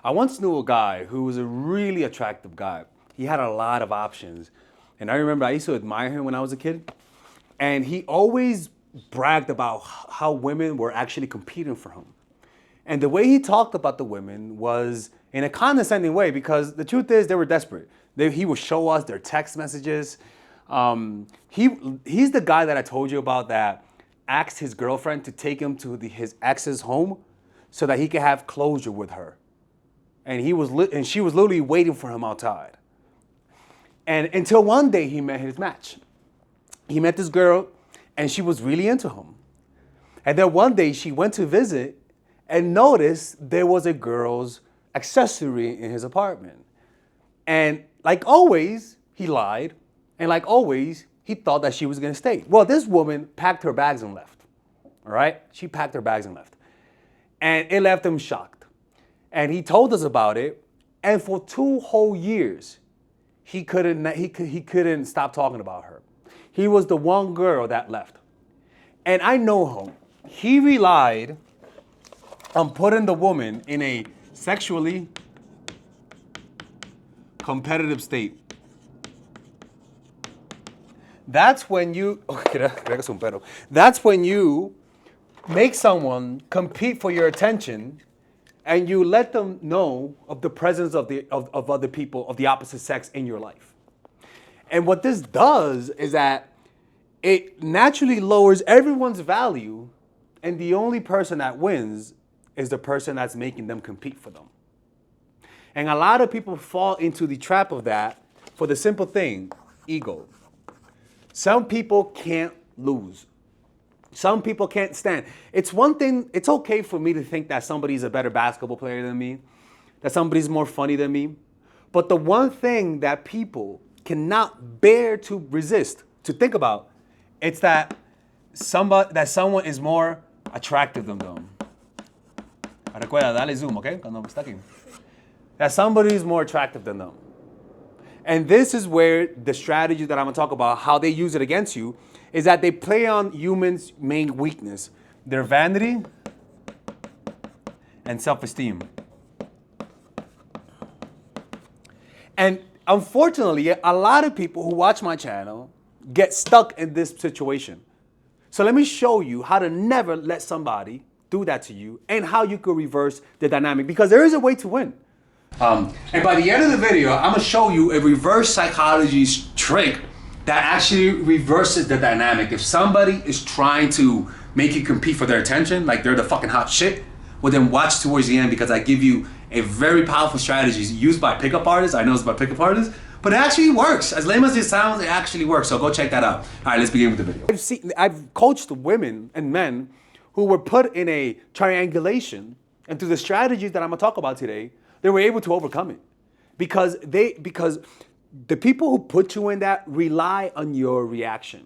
I once knew a guy who was a really attractive guy. He had a lot of options. And I remember I used to admire him when I was a kid. And he always bragged about how women were actually competing for him. And the way he talked about the women was in a condescending way, because the truth is they were desperate. He would show us their text messages. He's the guy that I told you about that asked his girlfriend to take him to his ex's home so that he could have closure with her. And she was literally waiting for him outside. And until one day he met his match. He met this girl and she was really into him. And then one day she went to visit and noticed there was a girl's accessory in his apartment. And like always, he lied. And like always, he thought that she was gonna stay. Well, this woman packed her bags and left. All right? She packed her bags and left. And it left him shocked. And he told us about it. And for 2 whole years, he couldn't stop talking about her. He was the one girl that left. And I know him. He relied on putting the woman in a sexually competitive state. That's when you make someone compete for your attention, and you let them know of the presence of other people of the opposite sex in your life. And what this does is that it naturally lowers everyone's value, and the only person that wins is the person that's making them compete for them. And a lot of people fall into the trap of that for the simple thing, ego. Some people can't lose. Some people can't stand. It's one thing, it's okay for me to think that somebody's a better basketball player than me, that somebody's more funny than me. But the one thing that people cannot bear to resist, to think about, it's that someone is more attractive than them. Recuerda, dale zoom, okay? Cuando está aquí. That somebody is more attractive than them. And this is where the strategy that I'm gonna talk about, how they use it against you, is that they play on humans' main weakness, their vanity and self-esteem. And unfortunately, a lot of people who watch my channel get stuck in this situation. So let me show you how to never let somebody do that to you and how you could reverse the dynamic, because there is a way to win. And by the end of the video, I'm gonna show you a reverse psychology trick that actually reverses the dynamic. If somebody is trying to make you compete for their attention, like they're the fucking hot shit, well then watch towards the end, because I give you a very powerful strategy used by pickup artists. I know it's by pickup artists, but it actually works. As lame as it sounds, it actually works. So go check that out. All right, let's begin with the video. I've coached women and men who were put in a triangulation, and through the strategies that I'm gonna talk about today, they were able to overcome it. Because the people who put you in that rely on your reaction.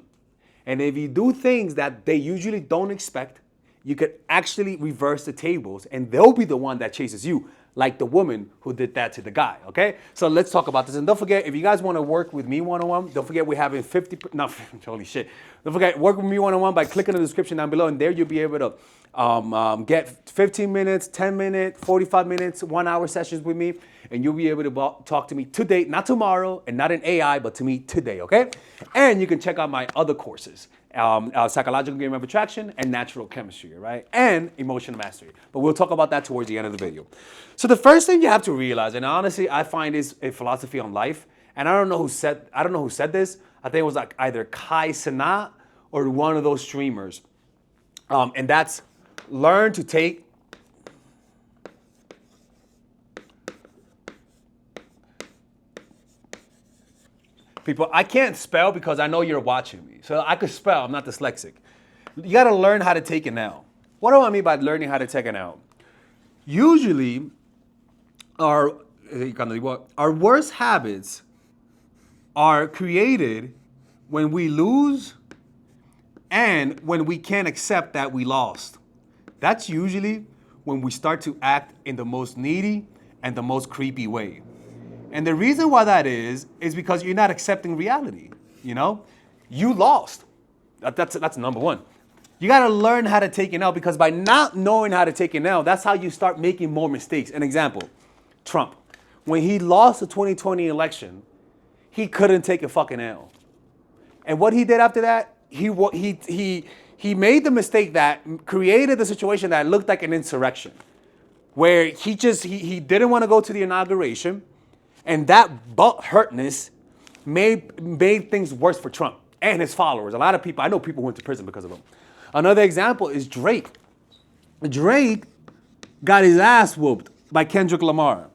And if you do things that they usually don't expect, you could actually reverse the tables, and they'll be the one that chases you, like the woman who did that to the guy, okay? So let's talk about this. And don't forget, if you guys want to work with me one-on-one, don't forget we're having holy shit. Don't forget, work with me one-on-one by clicking the description down below, and there you'll be able to get 15 minutes, 10 minutes, 45 minutes, 1 hour sessions with me, and you'll be able to talk to me today, not tomorrow, and not in AI, but to me today, okay? And you can check out my other courses, psychological game of attraction and natural chemistry, right? And emotional mastery. But we'll talk about that towards the end of the video. So the first thing you have to realize, and honestly, I find is a philosophy on life, and I don't know who said this. I think it was like either Kai Cenat or one of those streamers. And that's learn to take people. I can't spell because I know you're watching me. So I could spell, I'm not dyslexic. You gotta learn how to take it now. What do I mean by learning how to take it now? Usually, our worst habits are created when we lose and when we can't accept that we lost. That's usually when we start to act in the most needy and the most creepy way. And the reason why that is because you're not accepting reality, you know? You lost. That's number one. You gotta learn how to take it out, because by not knowing how to take it out, that's how you start making more mistakes. An example, Trump. When he lost the 2020 election, he couldn't take a fucking L. And what he did after that, he made the mistake that created the situation that looked like an insurrection, where he didn't want to go to the inauguration, and that butt-hurtness made things worse for Trump and his followers. A lot of people, I know people went to prison because of him. Another example is Drake. Drake got his ass whooped by Kendrick Lamar.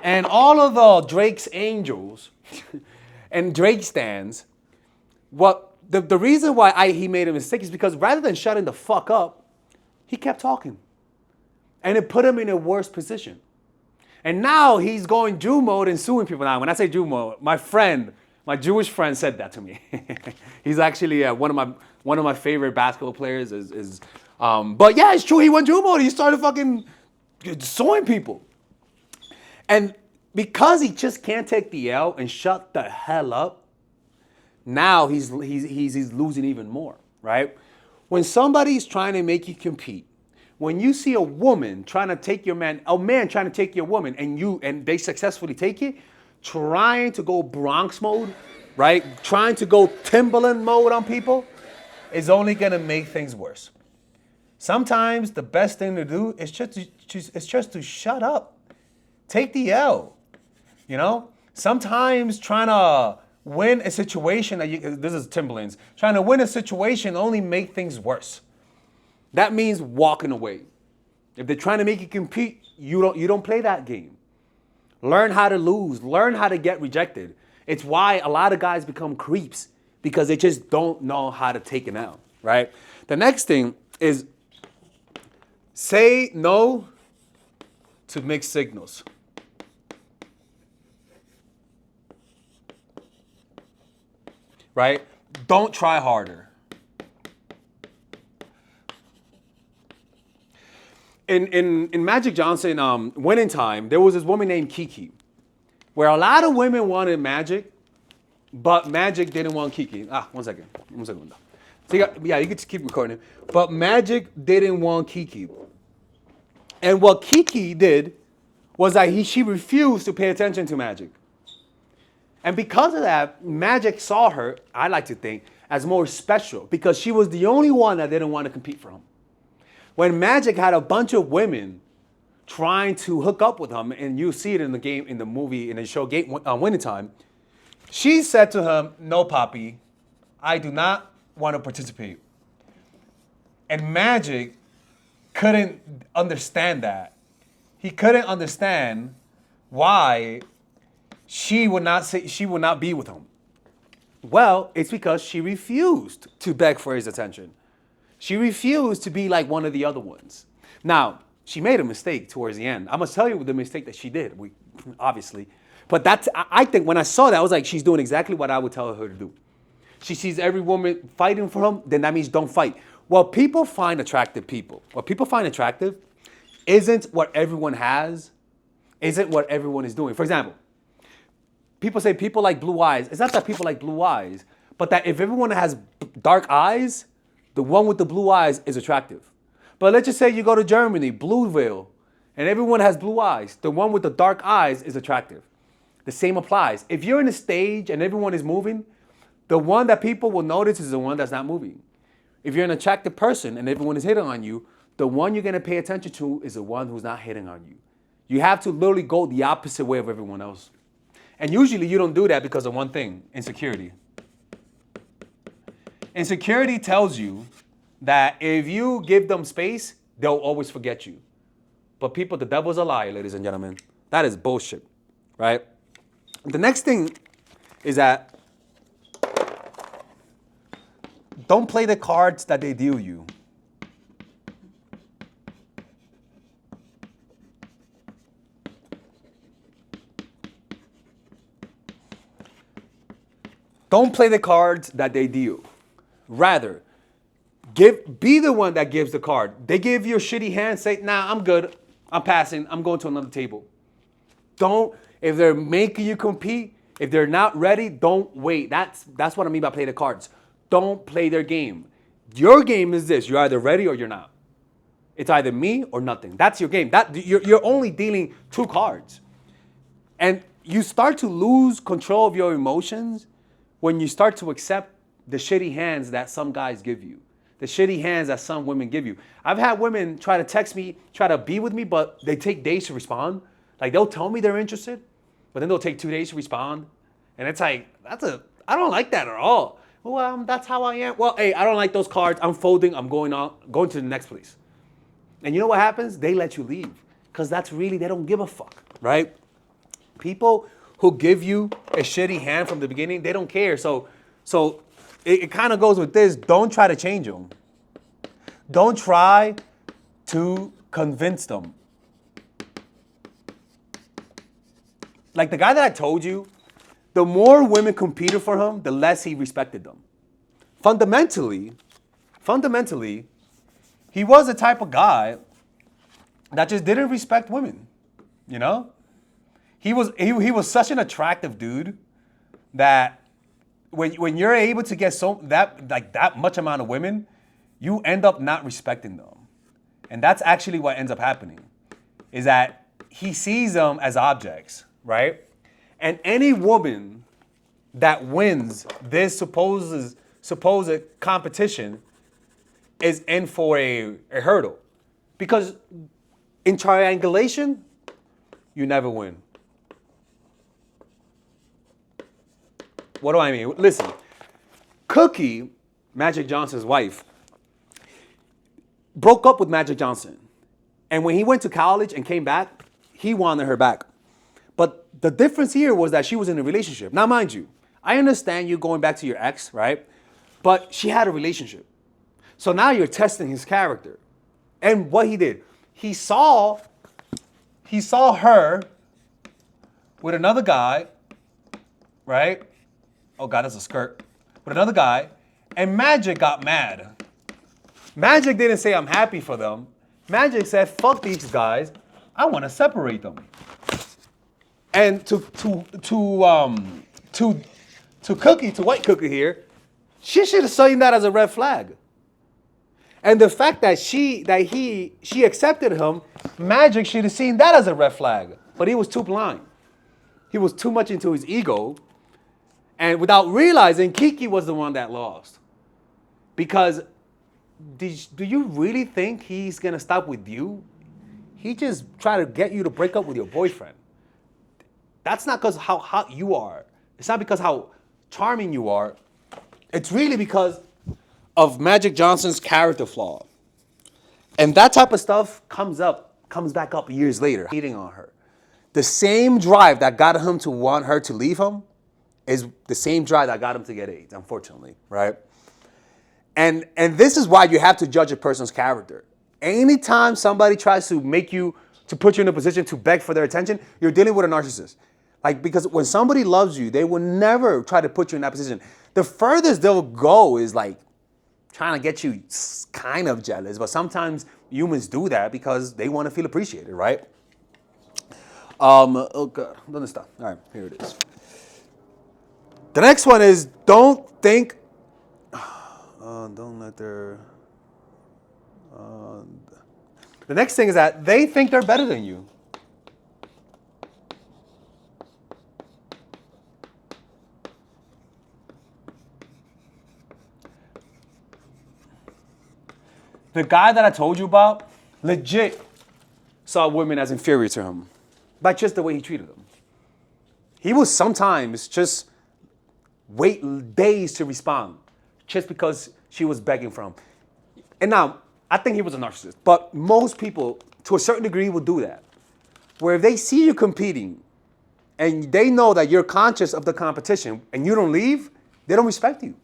And all of the Drake's angels and Drake stands, the reason why he made a mistake is because rather than shutting the fuck up, he kept talking. And it put him in a worse position. And now he's going Jew mode and suing people. Now, when I say Jew mode, my Jewish friend said that to me. He's actually one of my favorite basketball players. But yeah, it's true. He went Jew mode. He started fucking suing people. And because he just can't take the L and shut the hell up, now he's losing even more, right? When somebody's trying to make you compete, when you see a woman trying to take your man, a man trying to take your woman, and they successfully take it, trying to go Bronx mode, right? Trying to go Timberland mode on people is only gonna make things worse. Sometimes the best thing to do is just to shut up. Take the L, you know? Sometimes trying to win a situation this is Timberlands, trying to win a situation only make things worse. That means walking away. If they're trying to make you compete, you don't play that game. Learn how to lose. Learn how to get rejected. It's why a lot of guys become creeps, because they just don't know how to take it out, right? The next thing is say no to mixed signals. Right? Don't try harder. In Magic Johnson Winning Time, there was this woman named Kiki, where a lot of women wanted Magic, but Magic didn't want Kiki. One second. So you can just keep recording. But Magic didn't want Kiki. And what Kiki did was that she refused to pay attention to Magic. And because of that, Magic saw her, I like to think, as more special, because she was the only one that didn't want to compete for him. When Magic had a bunch of women trying to hook up with him, and you see it in the movie, in the show Winning Time, she said to him, "No, Poppy, I do not want to participate." And Magic couldn't understand that. He couldn't understand why she would not be with him. Well, it's because she refused to beg for his attention. She refused to be like one of the other ones. Now, she made a mistake towards the end. I must tell you the mistake that she did, obviously. But I think when I saw that, I was like, she's doing exactly what I would tell her to do. She sees every woman fighting for him, then that means don't fight. What people find attractive isn't what everyone has, isn't what everyone is doing. For example, people say people like blue eyes. It's not that people like blue eyes, but that if everyone has dark eyes, the one with the blue eyes is attractive. But let's just say you go to Germany, Blueville, and everyone has blue eyes. The one with the dark eyes is attractive. The same applies. If you're in a stage and everyone is moving, the one that people will notice is the one that's not moving. If you're an attractive person and everyone is hitting on you, the one you're going to pay attention to is the one who's not hitting on you. You have to literally go the opposite way of everyone else. And usually you don't do that because of one thing, insecurity. Insecurity tells you that if you give them space, they'll always forget you. But people, the devil's a liar, ladies and gentlemen. That is bullshit, right? The next thing is that don't play the cards that they deal you. Don't play the cards that they deal. Rather, be the one that gives the card. They give you a shitty hand, say, "Nah, I'm good. I'm passing. I'm going to another table." If they're making you compete, if they're not ready, don't wait. That's what I mean by play the cards. Don't play their game. Your game is this. You're either ready or you're not. It's either me or nothing. That's your game. You're only dealing 2 cards. And you start to lose control of your emotions when you start to accept the shitty hands that some guys give you, the shitty hands that some women give you. I've had women try to text me, try to be with me, but they take days to respond. Like, they'll tell me they're interested, but then they'll take 2 days to respond. And it's like, I don't like that at all. Well, that's how I am. Well, hey, I don't like those cards. I'm folding. I'm going to the next place. And you know what happens? They let you leave. Because they don't give a fuck, right? People who give you a shitty hand from the beginning, they don't care. So it kind of goes with this. Don't try to change them. Don't try to convince them. Like the guy that I told you, the more women competed for him, the less he respected them. Fundamentally, he was the type of guy that just didn't respect women, you know? He was such an attractive dude that when you're able to get that much amount of women, you end up not respecting them. And that's actually what ends up happening, is that he sees them as objects, right? And any woman that wins this supposed competition is in for a hurdle. Because in triangulation, you never win. What do I mean? Listen, Cookie, Magic Johnson's wife, broke up with Magic Johnson. And when he went to college and came back, he wanted her back. But the difference here was that she was in a relationship. Now, mind you, I understand you going back to your ex, right? But she had a relationship. So now you're testing his character. And what he did, he saw her with another guy, right? Oh God, that's a skirt. With another guy, and Magic got mad. Magic didn't say I'm happy for them. Magic said, fuck these guys. I want to separate them. And to White Cookie here, she should have seen that as a red flag. And the fact that she accepted him, Magic should have seen that as a red flag. But he was too blind. He was too much into his ego. And without realizing, Kiki was the one that lost. Because do you really think he's going to stop with you? He just tried to get you to break up with your boyfriend. That's not because how hot you are. It's not because how charming you are. It's really because of Magic Johnson's character flaw. And that type of stuff comes back up years later, hating on her. The same drive that got him to want her to leave him is the same drive that got him to get AIDS, unfortunately, right? And this is why you have to judge a person's character. Anytime somebody tries to put you in a position to beg for their attention, you're dealing with a narcissist. Because when somebody loves you, they will never try to put you in that position. The furthest they'll go is trying to get you kind of jealous, but sometimes humans do that because they want to feel appreciated, right? Oh God, ¿dónde está? All right, here it is. The next one is don't let their... the next thing is that they think they're better than you. The guy that I told you about legit saw women as inferior to him by just the way he treated them. He would sometimes just wait days to respond just because she was begging for him. And now, I think he was a narcissist, but most people, to a certain degree, will do that. Where if they see you competing and they know that you're conscious of the competition and you don't leave, they don't respect you.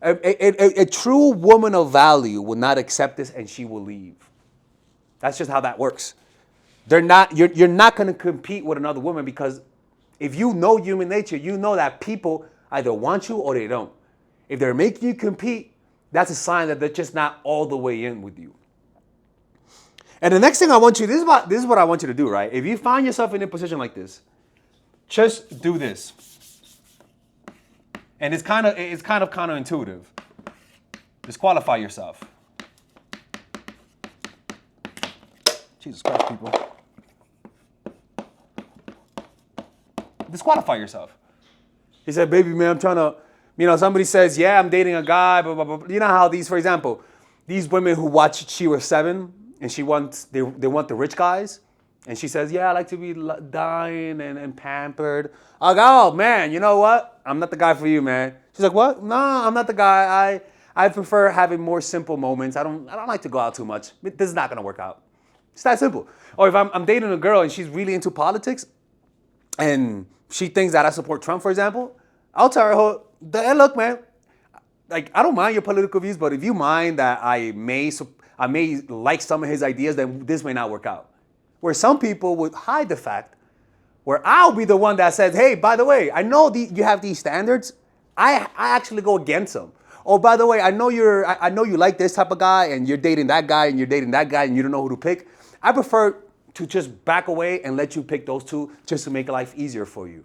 A true woman of value will not accept this and she will leave. That's just how that works. You're not going to compete with another woman because if you know human nature, you know that people either want you or they don't. If they're making you compete, that's a sign that they're just not all the way in with you. And the next thing this is what I want you to do, right? If you find yourself in a position like this, just do this. And it's kind of counterintuitive. Disqualify yourself. Jesus Christ, people. Disqualify yourself. He said, baby, man, I'm trying to, somebody says, yeah, I'm dating a guy, blah, blah, blah. You know how these, for example, these women who watch She Was 7 and they want the rich guys. And she says, yeah, I like to be dying and pampered. I go, oh, man, you know what? I'm not the guy for you, man. She's like, what? No, I'm not the guy. I prefer having more simple moments. I don't like to go out too much. This is not going to work out. It's that simple. Or if I'm dating a girl and she's really into politics and she thinks that I support Trump, for example, I'll tell her, hey, look, man, like, I don't mind your political views, but if you mind that I may like some of his ideas, then this may not work out. Where some people would hide the fact, where I'll be the one that says, hey, by the way, I know you have these standards. I actually go against them. Oh, by the way, I know you like this type of guy and you're dating that guy and you're dating that guy and you don't know who to pick. I prefer to just back away and let you pick those two just to make life easier for you.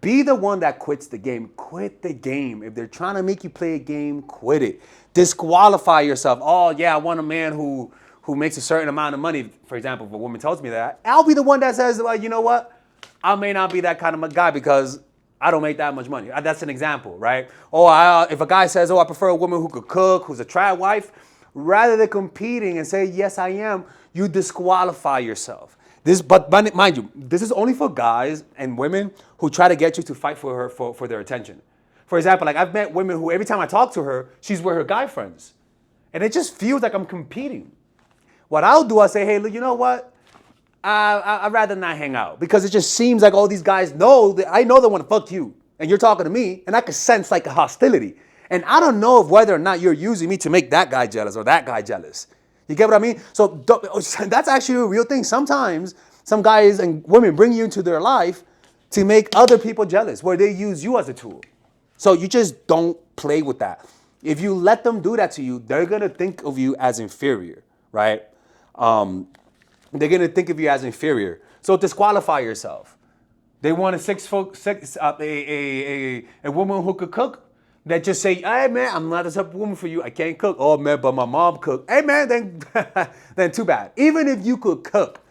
Be the one that quits the game. Quit the game. If they're trying to make you play a game, quit it. Disqualify yourself. Oh, yeah, I want a man who makes a certain amount of money. For example, if a woman tells me that, I'll be the one that says, well, you know what? I may not be that kind of a guy because I don't make that much money. That's an example, right? Or if a guy says, I prefer a woman who could cook, who's a trad wife, rather than competing and say, yes, I am, you disqualify yourself. But mind you, this is only for guys and women who try to get you to fight for their attention. For example, like I've met women who every time I talk to her, she's with her guy friends. And it just feels like I'm competing. What I'll do, I say, hey, look, you know what? I'd rather not hang out because it just seems like all these guys know that I know they want to fuck you and you're talking to me and I can sense like a hostility. And I don't know whether or not you're using me to make that guy jealous or that guy jealous. You get what I mean? So that's actually a real thing. Sometimes some guys and women bring you into their life to make other people jealous where they use you as a tool. So you just don't play with that. If you let them do that to you, they're going to think of you as inferior, right? They're going to think of you as inferior. So disqualify yourself. They want a woman who could cook that just say, hey, man, I'm not the type of woman for you. I can't cook. Oh, man, but my mom cooked. Hey, man, then too bad. Even if you could cook,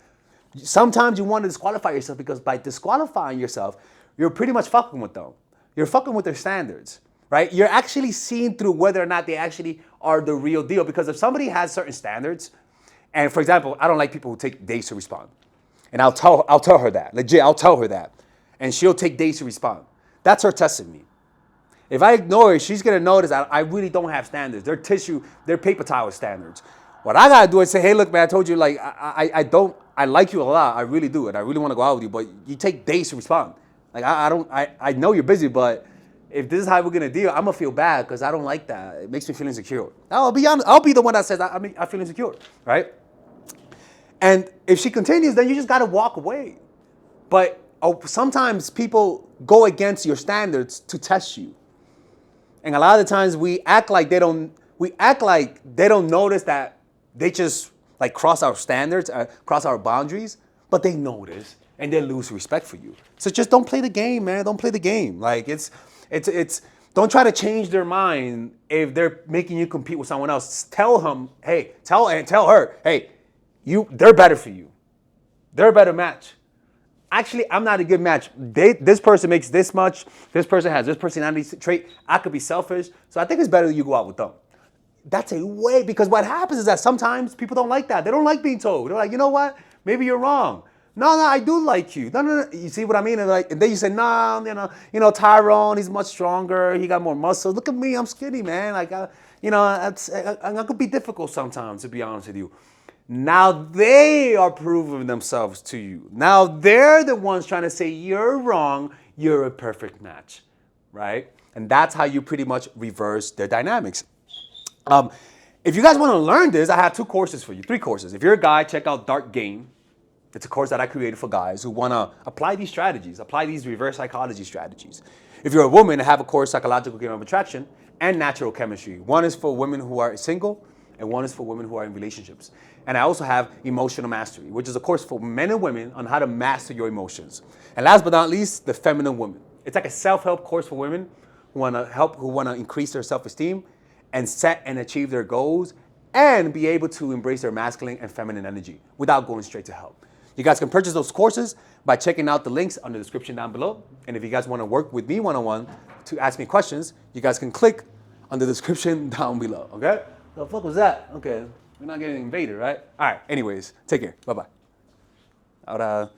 sometimes you want to disqualify yourself because by disqualifying yourself, you're pretty much fucking with them. You're fucking with their standards, right? You're actually seeing through whether or not they actually are the real deal. Because if somebody has certain standards, and for example, I don't like people who take days to respond. And I'll tell her that. Legit, I'll tell her that. And she'll take days to respond. That's her testing me. If I ignore her, she's gonna notice that I really don't have standards. They're paper towel standards. What I gotta do is say, hey, look, man, I told you, like, I like you a lot. I really do. And I really wanna go out with you, but you take days to respond. Like, I know you're busy, but if this is how we're gonna deal, I'm gonna feel bad because I don't like that. It makes me feel insecure. I'll be honest. I'll be the one that says I feel insecure, right? And if she continues, then you just gotta walk away. But sometimes people go against your standards to test you, and a lot of the times we act like they don't notice that they just like cross our standards, cross our boundaries, but they notice and they lose respect for you. So just don't play the game, man. Don't play the game. Like it's don't try to change their mind if they're making you compete with someone else. Tell her, hey, they're better for you. They're a better match. Actually, I'm not a good match. This person makes this much. This person has this personality trait. I could be selfish. So I think it's better that you go out with them. That's a way, because what happens is that sometimes people don't like that. They don't like being told. They're like, you know what? Maybe you're wrong. No, I do like you. No. You see what I mean? And then you say, no, Tyrone, he's much stronger. He got more muscle. Look at me, I'm skinny, man. Like, I could be difficult sometimes, to be honest with you. Now they are proving themselves to you. Now they're the ones trying to say you're wrong, you're a perfect match, right? And that's how you pretty much reverse their dynamics. If you guys want to learn this, I have 2 courses for you, 3 courses. If you're a guy, check out Dark Game. It's a course that I created for guys who want to apply these strategies, apply these reverse psychology strategies. If you're a woman, I have a course, Psychological Game of Attraction and Natural Chemistry. One is for women who are single, and one is for women who are in relationships. And I also have Emotional Mastery, which is a course for men and women on how to master your emotions. And last but not least, the Feminine Woman. It's like a self-help course for women who want to increase their self-esteem and set and achieve their goals and be able to embrace their masculine and feminine energy without going straight to hell. You guys can purchase those courses by checking out the links on the description down below. And if you guys want to work with me one-on-one to ask me questions, you guys can click on the description down below, okay? The fuck was that? Okay, we're not getting invaded, right? All right, anyways, take care. Bye-bye. Ahora,